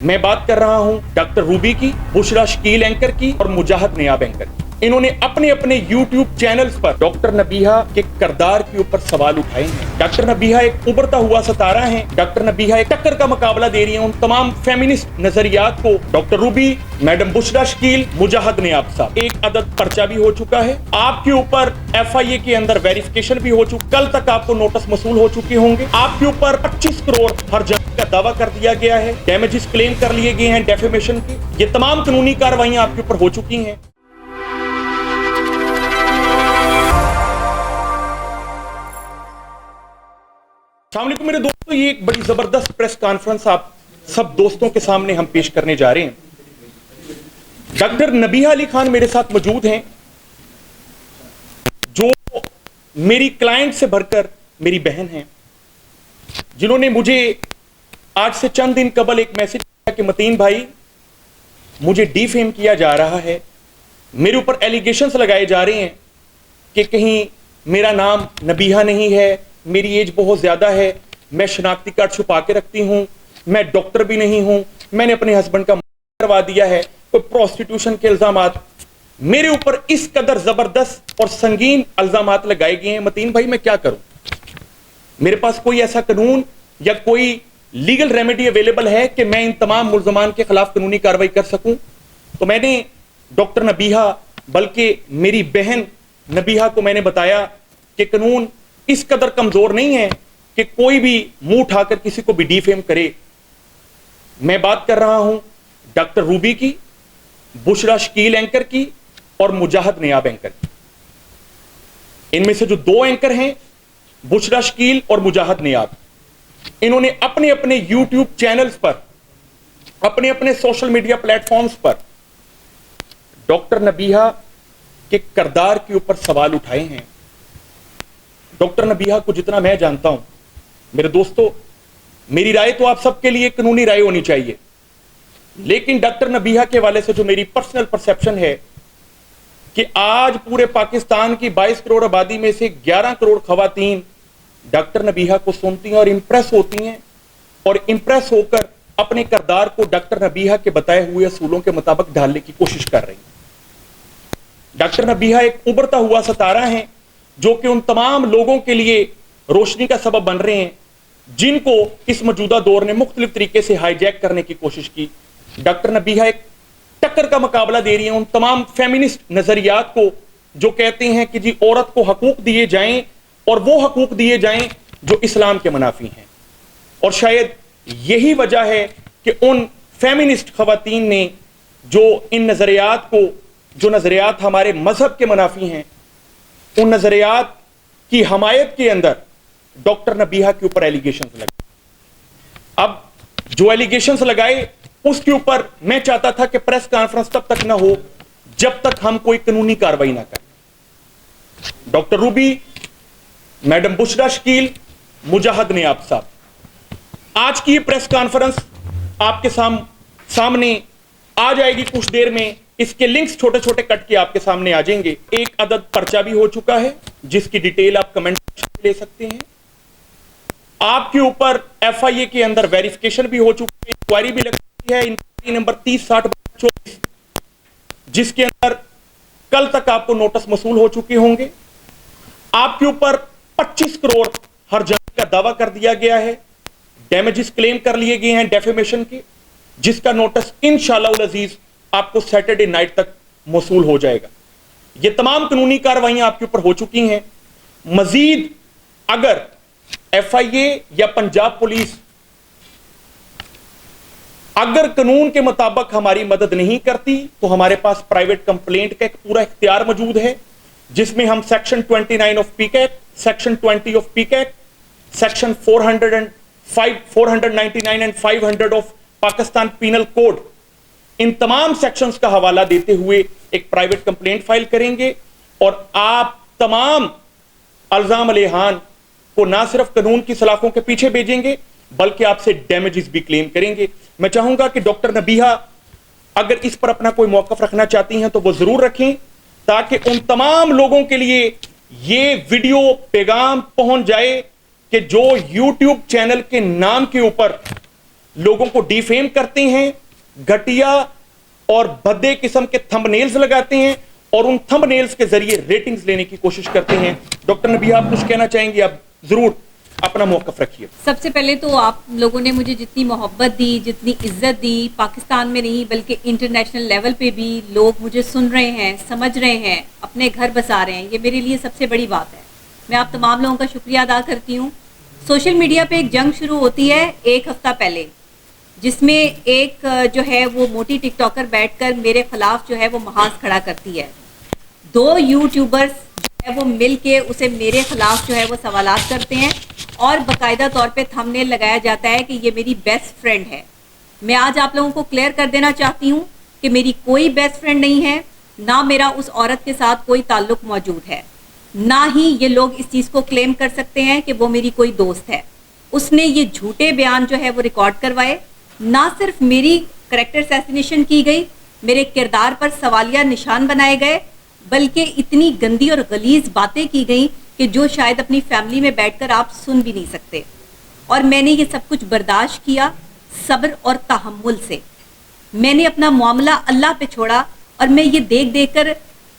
मैं बात कर रहा हूं डॉक्टर रूबी की, बुशरा शकील एंकर की और मुजाहिद नियाब एंकर की। इन्होंने अपने अपने YouTube चैनल्स पर डॉक्टर नबीहा के किरदार के ऊपर सवाल उठाए हैं। डॉक्टर नबीहा एक उभरता हुआ सितारा है। डॉक्टर नबीहा एक टक्कर का मुकाबला दे रही हैं उन तमाम फेमिनिस्ट नजरियात को। डॉक्टर रूबी, मैडम बुशरा शकील, मुजाहिद नियाब साहब, एक अदद पर्चा भी हो चुका है आपके ऊपर। FIA के अंदर वेरिफिकेशन भी हो चुका, कल तक आपको नोटिस मसूल हो चुके होंगे। आपके ऊपर 25 करोड़ हर जगह का दावा कर दिया गया है, डैमेजेस क्लेम कर लिए गए हैं डेफेमेशन के। ये तमाम कानूनी कार्रवाइयां आपके ऊपर हो चुकी हैं। अस्सलाम वालेकुम मेरे दोस्तों, ये एक बड़ी जबरदस्त प्रेस कॉन्फ्रेंस आप सब दोस्तों के सामने हम पेश करने जा रहे हैं। डॉक्टर नबीहा अली खान मेरे साथ मौजूद हैं, जो मेरी क्लाइंट से बढ़कर मेरी बहन हैं, जिन्होंने मुझे आज से चंद दिन कबल एक मैसेज किया कि मतीन भाई, मुझे डिफेम किया जा रहा है, मेरे ऊपर एलिगेशंस लगाए जा रहे हैं कि कहीं मेरा नाम नबीहा नहीं है, मेरी एज बहुत ज्यादा है, मैं शनाख्ती कार्ड छुपा के रखती हूं, मैं डॉक्टर भी नहीं हूं, मैंने अपने हस्बैंड का करवा दिया है, कोई प्रोस्टिट्यूशन के इल्जामात मेरे ऊपर इस कदर जबरदस्त और संगीन इल्जामात लगाए गए हैं। मतीन भाई मैं क्या करूं? मेरे पास कोई ऐसा कानून या कोई लीगल रेमेडी अवेलेबल है कि मैं इन तमाम मुल्जमान के खिलाफ कानूनी कार्रवाई कर सकूं? तो मैंने डॉक्टर नबीहा, बल्कि मेरी बहन नबीहा को मैंने बताया कि कानून इस कदर कमजोर नहीं है कि कोई भी मुंह उठाकर किसी को भी डिफेम करे। मैं बात कर रहा हूं डॉक्टर रूबी की, बुशरा शकील एंकर की और मुजाहिद नियाब एंकर की। इनमें से जो दो एंकर हैं, बुशरा शकील और मुजाहिद नियाब, इन्होंने अपने अपने YouTube चैनल्स पर, अपने अपने सोशल मीडिया प्लेटफॉर्म्स पर डॉक्टर नबीहा के किरदार के ऊपर सवाल उठाए हैं। डॉक्टर नबीहा को जितना मैं जानता हूं मेरे दोस्तों, मेरी राय तो आप सबके लिए कानूनी राय होनी चाहिए, लेकिन डॉक्टर नबीहा के हवाले से जो मेरी पर्सनल परसेप्शन है कि आज पूरे पाकिस्तान की 22 करोड़ आबादी में से 11 करोड़ खवातीन डॉक्टर नबीहा को सुनती हैं और इंप्रेस होती हैं, और इंप्रेस होकर अपने किरदार को डॉक्टर नबीहा के बताए हुए असूलों के मुताबिक ढालने की कोशिश कर रही हैं। डॉक्टर नबीहा एक उभरता हुआ सितारा है जो कि उन तमाम लोगों के लिए रोशनी का सबब बन रहे हैं जिनको इस मौजूदा दौर ने मुख्तलिफ तरीके से हाईजैक करने की कोशिश की। डॉक्टर नबीहा एक टक्कर का मुकाबला दे रही हैं उन तमाम फेमिनिस्ट नजरियात को जो कहते हैं कि जी औरत को हकूक दिए जाएं और वो हकूक दिए जाएं जो इस्लाम के मुनाफी हैं। और शायद यही वजह है कि उन फेमिनिस्ट खवातीन ने जो इन नजरियात को, जो नजरियात हमारे मजहब के मुनाफी हैं, उन नजरियात की हमायत के अंदर डॉक्टर नबीहा के ऊपर एलिगेशंस लगाए। अब जो एलिगेशंस लगाए उसके ऊपर मैं चाहता था कि प्रेस कॉन्फ्रेंस तब तक ना हो जब तक हम कोई कानूनी कार्रवाई ना करें। डॉक्टर रूबी, मैडम बुशरा शकील, मुजाहिद नियाब साहब, आज की ये प्रेस कॉन्फ्रेंस आपके सामने आ जाएगी कुछ देर में। इसके लिंक्स छोटे छोटे कट के आपके सामने आ जाएंगे। एक अदद पर्चा भी हो चुका है जिसकी डिटेल आप कमेंट ले सकते हैं। आपके ऊपर FIA के अंदर वेरिफिकेशन भी हो चुकी है, इंक्वायरी भी लगी है, इंक्वायरी नंबर 30/60/24, जिसके अंदर कल तक आपको नोटिस मसूल हो चुके होंगे। आपके ऊपर 25 करोड़ हर जगह का दावा कर दिया गया है, डैमेजेस क्लेम कर लिए गए हैं डेफेमेशन के, जिसका नोटिस इंशाअल्लाह अजीज आपको सैटरडे नाइट तक मौसूल हो जाएगा। ये तमाम कानूनी कार्रवाइयां आपके ऊपर हो चुकी हैं। मजीद अगर FIA या पंजाब पुलिस अगर कानून के मुताबिक हमारी मदद नहीं करती तो हमारे पास प्राइवेट कंप्लेंट का एक पूरा इख्तियार मौजूद है, जिसमें हम section 29 of PECA, section 20 of PECA, section 405, 499 and 500 of Pakistan penal code, इन तमाम सेक्शंस का हवाला देते हुए एक प्राइवेट कंप्लेंट फाइल करेंगे और आप तमाम अल्जाम अलेहान को ना सिर्फ कानून की सलाखों के पीछे भेजेंगे बल्कि आपसे डैमेजेस भी क्लेम करेंगे। मैं चाहूंगा कि डॉक्टर नबीहा अगर इस पर अपना कोई मौकफ रखना चाहती हैं तो वो जरूर रखें, ताकि उन तमाम लोगों के लिए ये वीडियो पैगाम पहुंच जाए कि जो YouTube चैनल के नाम के ऊपर लोगों को डिफेम करते हैं, घटिया और भद्दे किस्म के थंबनेल्स लगाते हैं और उन थंबनेल्स के जरिए रेटिंग्स लेने की कोशिश करते हैं। डॉक्टर नबीहा, आप कुछ कहना चाहेंगे? आप जरूर अपना मौकफ रखिए। सबसे पहले तो आप लोगों ने मुझे जितनी मोहब्बत दी, जितनी इज्जत दी, पाकिस्तान में नहीं बल्कि इंटरनेशनल लेवल पे भी लोग मुझे सुन रहे हैं, समझ रहे हैं, अपने घर बसा रहे हैं, ये मेरे लिए सबसे बड़ी बात है। मैं आप तमाम लोगों का शुक्रिया अदा करती हूँ। सोशल मीडिया पे एक जंग शुरू होती है एक हफ्ता पहले, जिसमें एक जो है वो मोटी टिकटॉकर बैठकर मेरे खिलाफ जो है वो महाज खड़ा करती है। 2 यूट्यूबर्स जो है वो मिल के उसे मेरे खिलाफ जो है वो सवालात करते हैं और बाकायदा तौर पे थंबनेल लगाया जाता है कि ये मेरी बेस्ट फ्रेंड है। मैं आज आप लोगों को क्लियर कर देना चाहती हूँ कि मेरी कोई बेस्ट फ्रेंड नहीं है, ना मेरा उस औरत के साथ कोई ताल्लुक मौजूद है, ना ही ये लोग इस चीज़ को क्लेम कर सकते हैं कि वो मेरी कोई दोस्त है। उसने ये झूठे बयान जो है वो रिकॉर्ड करवाए, ना सिर्फ मेरी करैक्टर असैसिनेशन की गई, मेरे किरदार पर सवालिया निशान बनाए गए, बल्कि इतनी गंदी और गलीज बातें की गई कि जो शायद अपनी फैमिली में बैठकर आप सुन भी नहीं सकते। और मैंने ये सब कुछ बर्दाश्त किया सब्र और तहम्मुल से। मैंने अपना मामला अल्लाह पे छोड़ा और मैं ये देख देख कर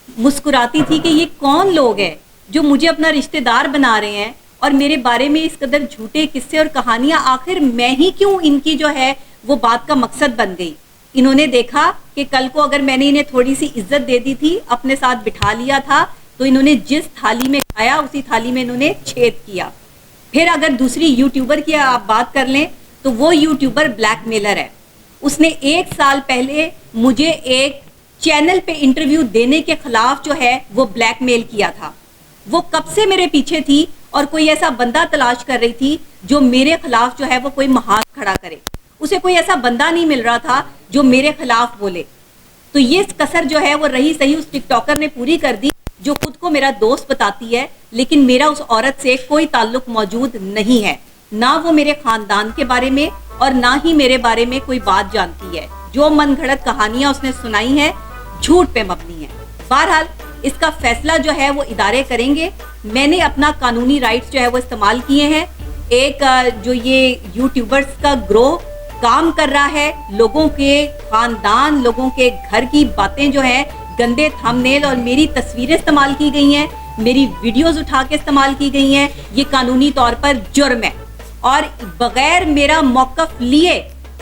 मुस्कुराती थी कि ये कौन लोग हैं जो मुझे अपना रिश्तेदार बना रहे हैं और मेरे बारे में इस कदर झूठे किस्से और कहानियां, आखिर मैं ही क्यों इनकी जो है वो बात का मकसद बन गई। इन्होंने देखा कि कल को अगर मैंने इन्हें थोड़ी सी इज्जत दे दी थी, अपने साथ बिठा लिया था, तो इन्होंने जिस थाली में खाया उसी थाली में इन्होंने छेद किया। फिर अगर दूसरी यूट्यूबर की आप बात कर लें तो वो यूट्यूबर ब्लैकमेलर है। उसने 1 साल पहले मुझे एक चैनल पे इंटरव्यू देने के खिलाफ जो है वो ब्लैकमेल किया था। वो कब से मेरे पीछे थी और कोई ऐसा बंदा तलाश कर रही थी जो मेरे खिलाफ जो है वो कोई महाज खड़ा करे। उसे कोई ऐसा बंदा नहीं मिल रहा था जो मेरे खिलाफ बोले। तो ये कसर जो है वो रही सही उस टिकटॉकर ने पूरी कर दी जो खुद को मेरा दोस्त बताती है, लेकिन मेरा उस औरत से कोई ताल्लुक मौजूद नहीं है। ना वो मेरे खानदान के बारे में और ना ही मेरे बारे में कोई बात जानती है। जो मन घड़त कहानियां उसने सुनाई है झूठ पे मबनी है। बहरहाल इसका फैसला जो है वो इदारे करेंगे। मैंने अपना कानूनी राइट्स जो है वो इस्तेमाल किए हैं। एक जो ये यूट्यूबर्स का ग्रोह काम कर रहा है, लोगों के खानदान, लोगों के घर की बातें जो है, गंदे थंबनेल और मेरी तस्वीरें इस्तेमाल की गई हैं, मेरी वीडियोस उठा के इस्तेमाल की गई हैं, ये कानूनी तौर पर जुर्म है। और बगैर मेरा मौकफ लिए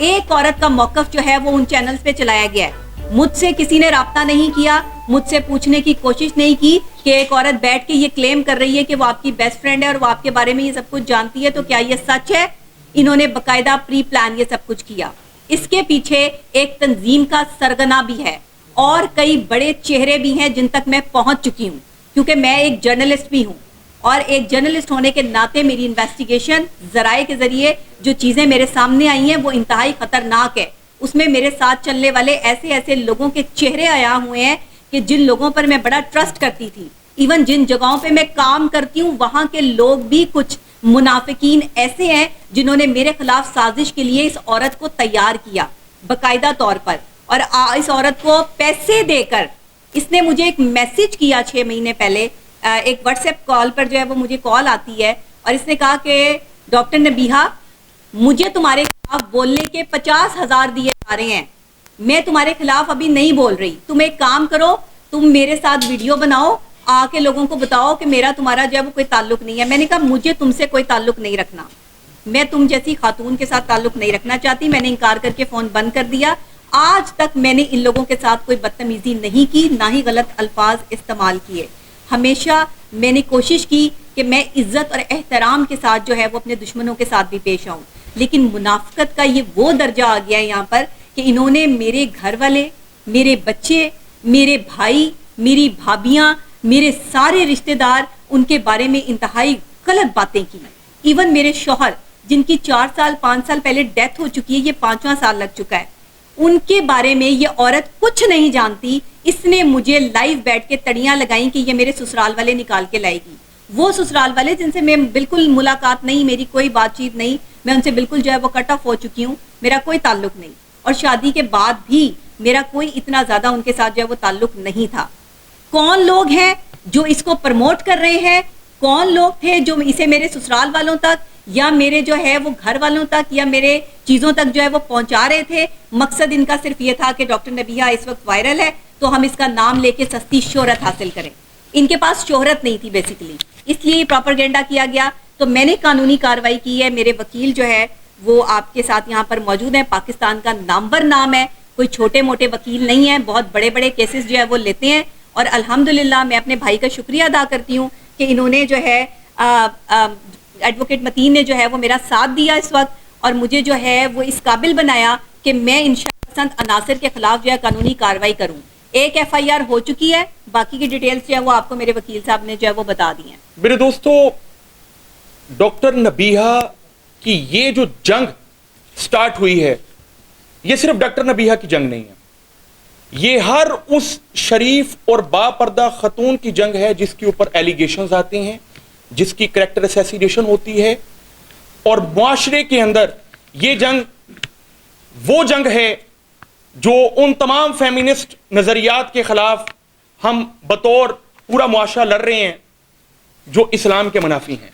एक औरत का मौकफ जो है वो उन चैनल्स पे चलाया गया है। मुझसे किसी ने राब्ता नहीं किया, मुझसे पूछने की कोशिश नहीं की कि एक औरत बैठ के ये क्लेम कर रही है कि वो आपकी बेस्ट फ्रेंड है और वो आपके बारे में ये सब कुछ जानती है, तो क्या ये सच है? इन्होंने बकायदा प्री प्लान ये सब कुछ किया। इसके पीछे एक तंजीम का सरगना भी है और कई बड़े चेहरे भी हैं जिन तक मैं पहुंच चुकी हूं, क्योंकि मैं एक जर्नलिस्ट भी हूं और एक जर्नलिस्ट होने के नाते मेरी इन्वेस्टिगेशन जराए के जरिए जो चीजें मेरे सामने आई हैं वो इंतहाई खतरनाक है। उसमें मेरे साथ चलने वाले ऐसे ऐसे लोगों के चेहरे आया हुए हैं कि जिन लोगों पर मैं बड़ा ट्रस्ट करती थी। इवन जिन जगहों पे मैं काम करती हूँ वहां के लोग भी कुछ मुनाफिकीन ऐसे हैं जिन्होंने मेरे खिलाफ साजिश के लिए इस औरत को तैयार किया बाकायदा तौर पर, और इस औरत को पैसे देकर इसने मुझे एक मैसेज किया 6 महीने पहले। एक व्हाट्सएप कॉल पर जो है वो मुझे कॉल आती है और इसने कहा कि डॉक्टर नबीहा, मुझे तुम्हारे खिलाफ बोलने के 50,000 दिए जा रहे हैं, मैं तुम्हारे खिलाफ अभी नहीं बोल रही, तुम एक काम करो, तुम मेरे साथ वीडियो बनाओ, आके लोगों को बताओ कि मेरा तुम्हारा जो है वो कोई ताल्लुक नहीं है। मैंने कहा मुझे तुमसे कोई ताल्लुक नहीं रखना, मैं तुम जैसी खातून के साथ ताल्लुक नहीं रखना चाहती। मैंने इनकार करके फोन बंद कर दिया। आज तक मैंने इन लोगों के साथ कोई बदतमीजी नहीं की, ना ही गलत अल्फाज इस्तेमाल किए। हमेशा मैंने कोशिश की कि मैं इज्जत और एहतराम के साथ जो है वो अपने दुश्मनों के साथ भी पेश आऊं, लेकिन मुनाफिकत का ये वो दर्जा आ गया है यहाँ पर कि इन्होंने मेरे घर वाले, मेरे बच्चे, मेरे भाई, मेरी भाभियां, मेरे सारे रिश्तेदार, उनके बारे में इंतहाई गलत बातें की। इवन मेरे शौहर जिनकी 4 साल 5 साल पहले डेथ हो चुकी है, ये 5वां साल लग चुका है, उनके बारे में ये औरत कुछ नहीं जानती। इसने मुझे लाइव बैठ के तड़ियां लगाई कि ये मेरे ससुराल वाले निकाल के लाएगी। वो ससुराल वाले जिनसे मैं बिल्कुल मुलाकात नहीं, मेरी कोई बातचीत नहीं, मैं उनसे बिल्कुल जो है वो कट ऑफ हो चुकी हूँ, मेरा कोई ताल्लुक नहीं, और शादी के बाद भी मेरा कोई इतना ज्यादा उनके साथ जो है वो ताल्लुक नहीं था। कौन लोग हैं जो इसको प्रमोट कर रहे हैं, کون لوگ تھے جو اسے میرے سسرال والوں تک یا میرے جو ہے وہ گھر والوں تک یا میرے چیزوں تک جو ہے وہ پہنچا رہے تھے. مقصد ان کا صرف یہ تھا کہ ڈاکٹر نبیہہ اس وقت وائرل ہے تو ہم اس کا نام لے کے سستی شہرت حاصل کریں. ان کے پاس شہرت نہیں تھی بیسیکلی, اس لیے یہ پراپرگینڈا کیا گیا. تو میں نے قانونی کارروائی کی ہے. میرے وکیل جو ہے وہ آپ کے ساتھ یہاں پر موجود ہیں. پاکستان کا نامور نام ہے, کوئی چھوٹے موٹے وکیل نہیں ہیں, بہت بڑے بڑے کیسز جو ہے وہ لیتے ہیں. اور الحمدللہ میں اپنے بھائی کا شکریہ ادا کرتی ہوں کہ انہوں نے جو ہے ایڈوکیٹ متین نے جو ہے وہ میرا ساتھ دیا اس وقت, اور مجھے جو ہے وہ اس قابل بنایا کہ میں انشاءاللہ پسند عناصر کے خلاف جو ہے قانونی کارروائی کروں. ایک ایف آئی آر ہو چکی ہے, باقی کی ڈیٹیلز جو ہے وہ آپ کو میرے وکیل صاحب نے جو ہے وہ بتا دی ہیں. میرے دوستو, ڈاکٹر نبیہہ کی یہ جو جنگ سٹارٹ ہوئی ہے, یہ صرف ڈاکٹر نبیہہ کی جنگ نہیں ہے, یہ ہر اس شریف اور با پردہ خاتون کی جنگ ہے جس کے اوپر ایلیگیشنز آتے ہیں, جس کی کریکٹر اسیسینیشن ہوتی ہے. اور معاشرے کے اندر یہ جنگ وہ جنگ ہے جو ان تمام فیمینسٹ نظریات کے خلاف ہم بطور پورا معاشرہ لڑ رہے ہیں جو اسلام کے منافی ہیں.